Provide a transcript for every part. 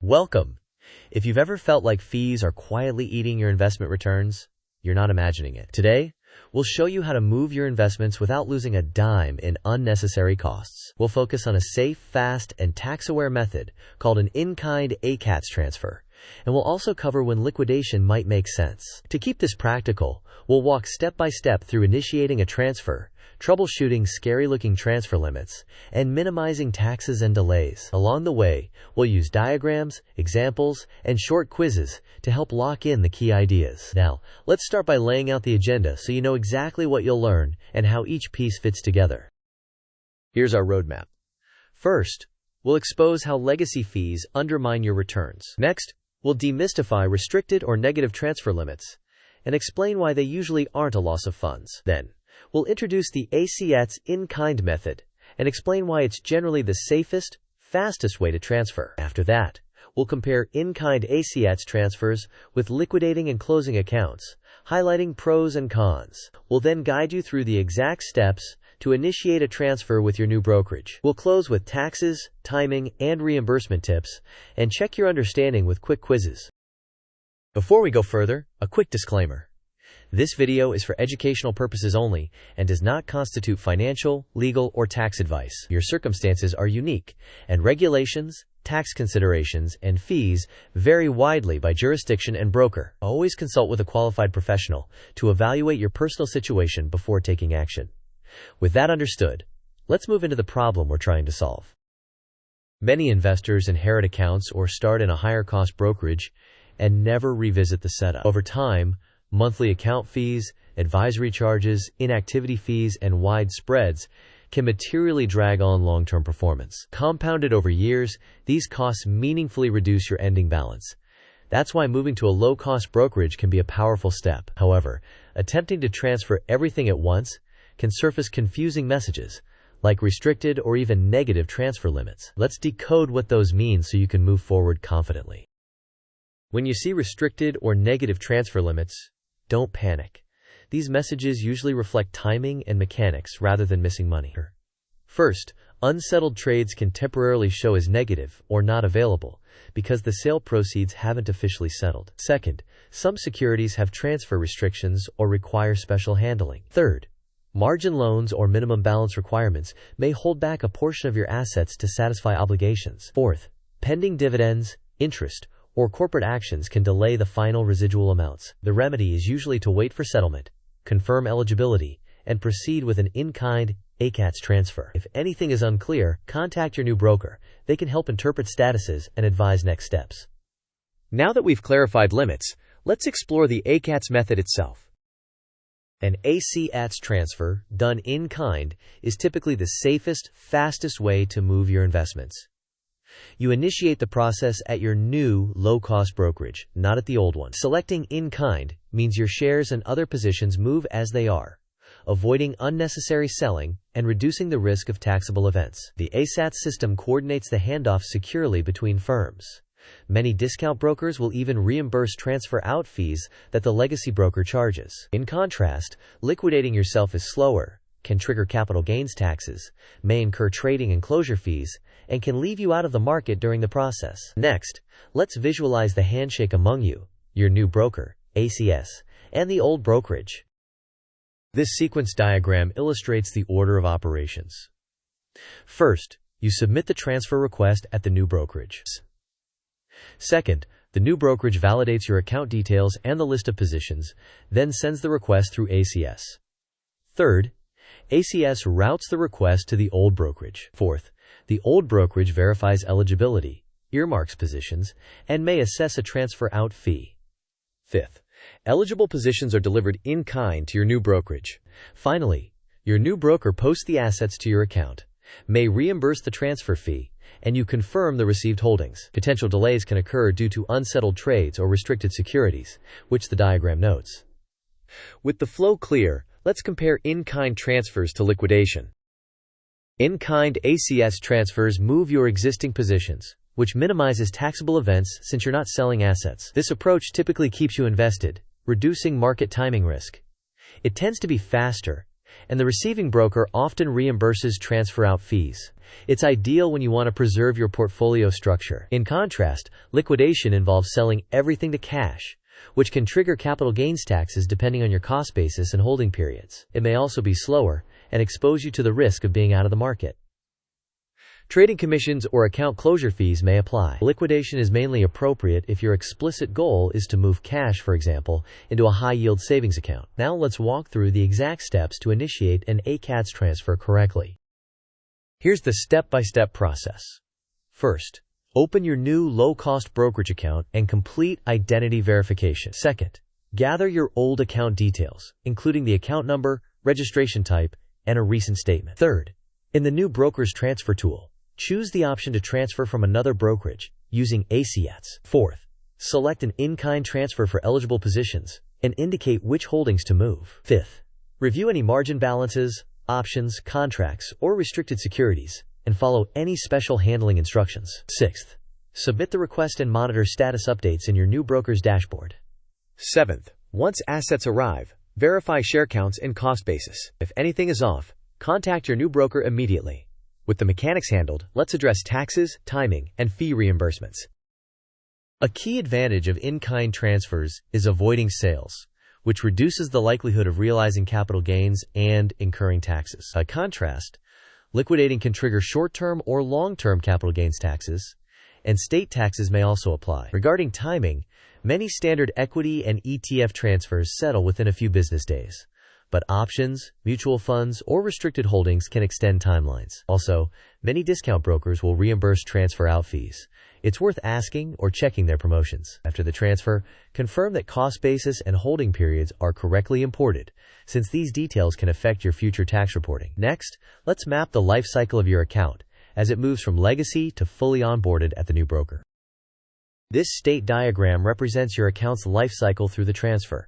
Welcome! If you've ever felt like fees are quietly eating your investment returns, you're not imagining it. Today, we'll show you how to move your investments without losing a dime in unnecessary costs. We'll focus on a safe, fast, and tax-aware method called an in-kind ACATS transfer, and we'll also cover when liquidation might make sense. To keep this practical, we'll walk step by step through initiating a transfer, troubleshooting scary-looking transfer limits, and minimizing taxes and delays. Along the way, we'll use diagrams, examples, and short quizzes to help lock in the key ideas. Now, let's start by laying out the agenda so you know exactly what you'll learn and how each piece fits together. Here's our roadmap. First, we'll expose how legacy fees undermine your returns. Next, we'll demystify restricted or negative transfer limits and explain why they usually aren't a loss of funds. Then, we'll introduce the ACATS in-kind method and explain why it's generally the safest, fastest way to transfer. After that, we'll compare in-kind ACATS transfers with liquidating and closing accounts, highlighting pros and cons. We'll then guide you through the exact steps to initiate a transfer with your new brokerage. We'll close with taxes, timing, and reimbursement tips, and check your understanding with quick quizzes. Before we go further, a quick disclaimer. This video is for educational purposes only and does not constitute financial, legal, or tax advice. Your circumstances are unique, and regulations, tax considerations, and fees vary widely by jurisdiction and broker. Always consult with a qualified professional to evaluate your personal situation before taking action. With that understood, let's move into the problem we're trying to solve. Many investors inherit accounts or start in a higher-cost brokerage and never revisit the setup. Over time, monthly account fees, advisory charges, inactivity fees, and wide spreads can materially drag on long-term performance. Compounded over years, these costs meaningfully reduce your ending balance. That's why moving to a low-cost brokerage can be a powerful step. However, attempting to transfer everything at once can surface confusing messages, like restricted or even negative transfer limits. Let's decode what those mean so you can move forward confidently. When you see restricted or negative transfer limits, don't panic. These messages usually reflect timing and mechanics rather than missing money. First, unsettled trades can temporarily show as negative or not available because the sale proceeds haven't officially settled. Second, some securities have transfer restrictions or require special handling. Third, margin loans or minimum balance requirements may hold back a portion of your assets to satisfy obligations. Fourth, pending dividends, interest, or corporate actions can delay the final residual amounts. The remedy is usually to wait for settlement, confirm eligibility, and proceed with an in-kind ACATS transfer. If anything is unclear, contact your new broker. They can help interpret statuses and advise next steps. Now that we've clarified limits, let's explore the ACATS method itself. An ACATS transfer, done in kind, is typically the safest, fastest way to move your investments. You initiate the process at your new, low-cost brokerage, not at the old one. Selecting in-kind means your shares and other positions move as they are, avoiding unnecessary selling and reducing the risk of taxable events. The ACATS system coordinates the handoff securely between firms. Many discount brokers will even reimburse transfer-out fees that the legacy broker charges. In contrast, liquidating yourself is slower, can trigger capital gains taxes, may incur trading and closure fees, and can leave you out of the market during the process. Next, let's visualize the handshake among you, your new broker, ACS, and the old brokerage. This sequence diagram illustrates the order of operations. First, you submit the transfer request at the new brokerage. Second, the new brokerage validates your account details and the list of positions, then sends the request through ACS. Third, ACS routes the request to the old brokerage. Fourth, the old brokerage verifies eligibility, earmarks positions, and may assess a transfer-out fee. Fifth, eligible positions are delivered in kind to your new brokerage. Finally, your new broker posts the assets to your account, may reimburse the transfer fee, and you confirm the received holdings. Potential delays can occur due to unsettled trades or restricted securities, which the diagram notes. With the flow clear, let's compare in-kind transfers to liquidation. In-kind ACS transfers move your existing positions, which minimizes taxable events since you're not selling assets. This approach typically keeps you invested, reducing market timing risk. It tends to be faster, and the receiving broker often reimburses transfer out fees. It's ideal when you want to preserve your portfolio structure. In contrast, liquidation involves selling everything to cash, which can trigger capital gains taxes depending on your cost basis and holding periods. It may also be slower and expose you to the risk of being out of the market. Trading commissions or account closure fees may apply. Liquidation is mainly appropriate if your explicit goal is to move cash, for example, into a high-yield savings account. Now let's walk through the exact steps to initiate an ACATS transfer correctly. Here's the step-by-step process. First, open your new low-cost brokerage account and complete identity verification. Second, gather your old account details, including the account number, registration type, and a recent statement. Third, in the new broker's transfer tool, choose the option to transfer from another brokerage using ACATS. Fourth, select an in-kind transfer for eligible positions and indicate which holdings to move. Fifth, review any margin balances, options, contracts, or restricted securities, and follow any special handling instructions. Sixth, submit the request and monitor status updates in your new broker's dashboard. Seventh, once assets arrive, verify share counts and cost basis. If anything is off, contact your new broker immediately. With the mechanics handled, let's address taxes, timing, and fee reimbursements. A key advantage of in-kind transfers is avoiding sales, which reduces the likelihood of realizing capital gains and incurring taxes. By contrast, liquidating can trigger short-term or long-term capital gains taxes, and state taxes may also apply. Regarding timing, many standard equity and ETF transfers settle within a few business days, but options, mutual funds, or restricted holdings can extend timelines. Also, many discount brokers will reimburse transfer out fees. It's worth asking or checking their promotions. After the transfer, confirm that cost basis and holding periods are correctly imported, since these details can affect your future tax reporting. Next, let's map the life cycle of your account as it moves from legacy to fully onboarded at the new broker. This state diagram represents your account's life cycle through the transfer.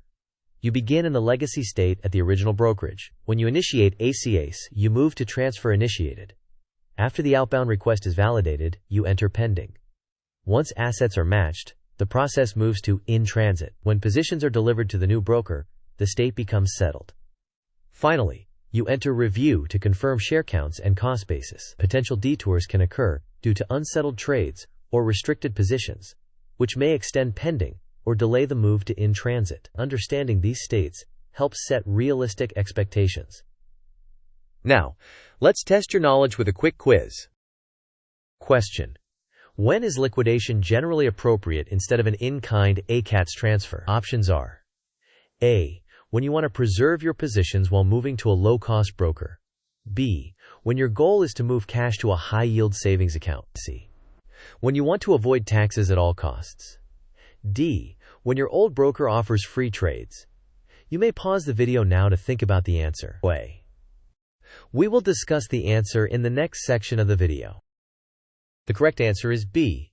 You begin in the legacy state at the original brokerage. When you initiate ACATS, you move to transfer initiated. After the outbound request is validated, you enter pending. Once assets are matched, the process moves to in transit. When positions are delivered to the new broker, the state becomes settled. Finally, you enter review to confirm share counts and cost basis. Potential detours can occur due to unsettled trades or restricted positions, which may extend pending or delay the move to in transit. Understanding these states helps set realistic expectations. Now, let's test your knowledge with a quick quiz. Question: when is liquidation generally appropriate instead of an in-kind ACATS transfer? Options are: A, when you want to preserve your positions while moving to a low-cost broker. B, when your goal is to move cash to a high-yield savings account. C, when you want to avoid taxes at all costs. D, when your old broker offers free trades. You may pause the video now to think about the answer. We will discuss the answer in the next section of the video. The correct answer is B.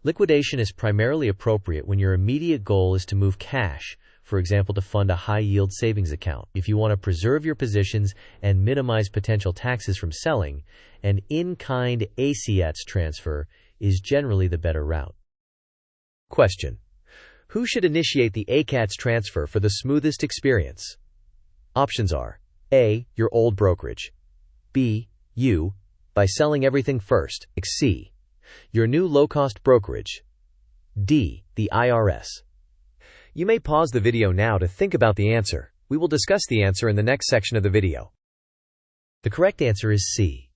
Liquidation is primarily appropriate when your immediate goal is to move cash, for example to fund a high-yield savings account. If you want to preserve your positions and minimize potential taxes from selling, an in-kind ACATS transfer is generally the better route. Question: who should initiate the ACATS transfer for the smoothest experience? Options are: A, your old brokerage. B, you, by selling everything first. C, your new low-cost brokerage. D, the IRS. You may pause the video now to think about the answer. We will discuss the answer in the next section of the video. The correct answer is C.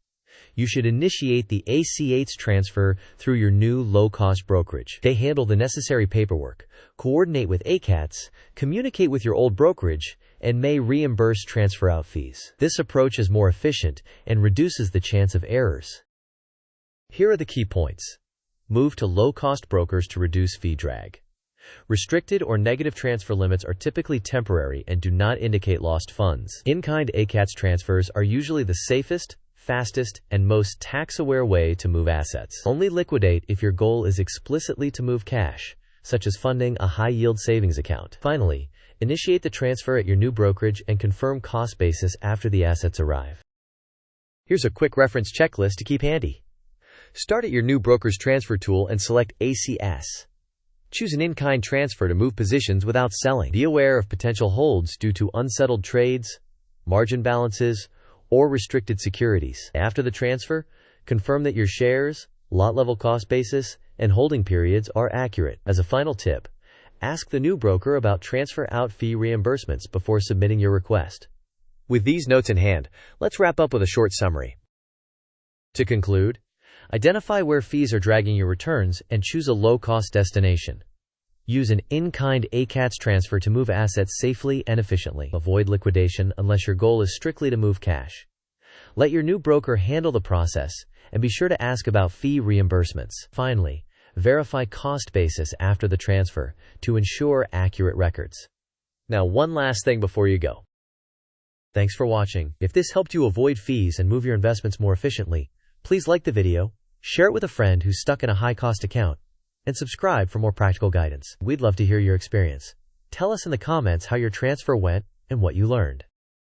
You should initiate the ACATS transfer through your new low-cost brokerage. They handle the necessary paperwork, coordinate with ACATS, communicate with your old brokerage, and may reimburse transfer out fees. This approach is more efficient and reduces the chance of errors. Here are the key points. Move to low-cost brokers to reduce fee drag. Restricted or negative transfer limits are typically temporary and do not indicate lost funds. In-kind ACATS transfers are usually the safest, fastest, and most tax-aware way to move assets. Only liquidate if your goal is explicitly to move cash, such as funding a high-yield savings account. Finally, initiate the transfer at your new brokerage and confirm cost basis after the assets arrive. Here's a quick reference checklist to keep handy. Start at your new broker's transfer tool and select ACATS. Choose an in-kind transfer to move positions without selling. Be aware of potential holds due to unsettled trades, margin balances, or restricted securities. After the transfer, confirm that your shares, lot level cost basis, and holding periods are accurate. As a final tip, ask the new broker about transfer out fee reimbursements before submitting your request. With these notes in hand, let's wrap up with a short summary. To conclude, identify where fees are dragging your returns and choose a low-cost destination. Use an in-kind ACATS transfer to move assets safely and efficiently. Avoid liquidation unless your goal is strictly to move cash. Let your new broker handle the process, and be sure to ask about fee reimbursements. Finally, verify cost basis after the transfer to ensure accurate records. Now, one last thing before you go. Thanks for watching. If this helped you avoid fees and move your investments more efficiently, please like the video, share it with a friend who's stuck in a high-cost account, and subscribe for more practical guidance. We'd love to hear your experience. Tell us in the comments how your transfer went and what you learned.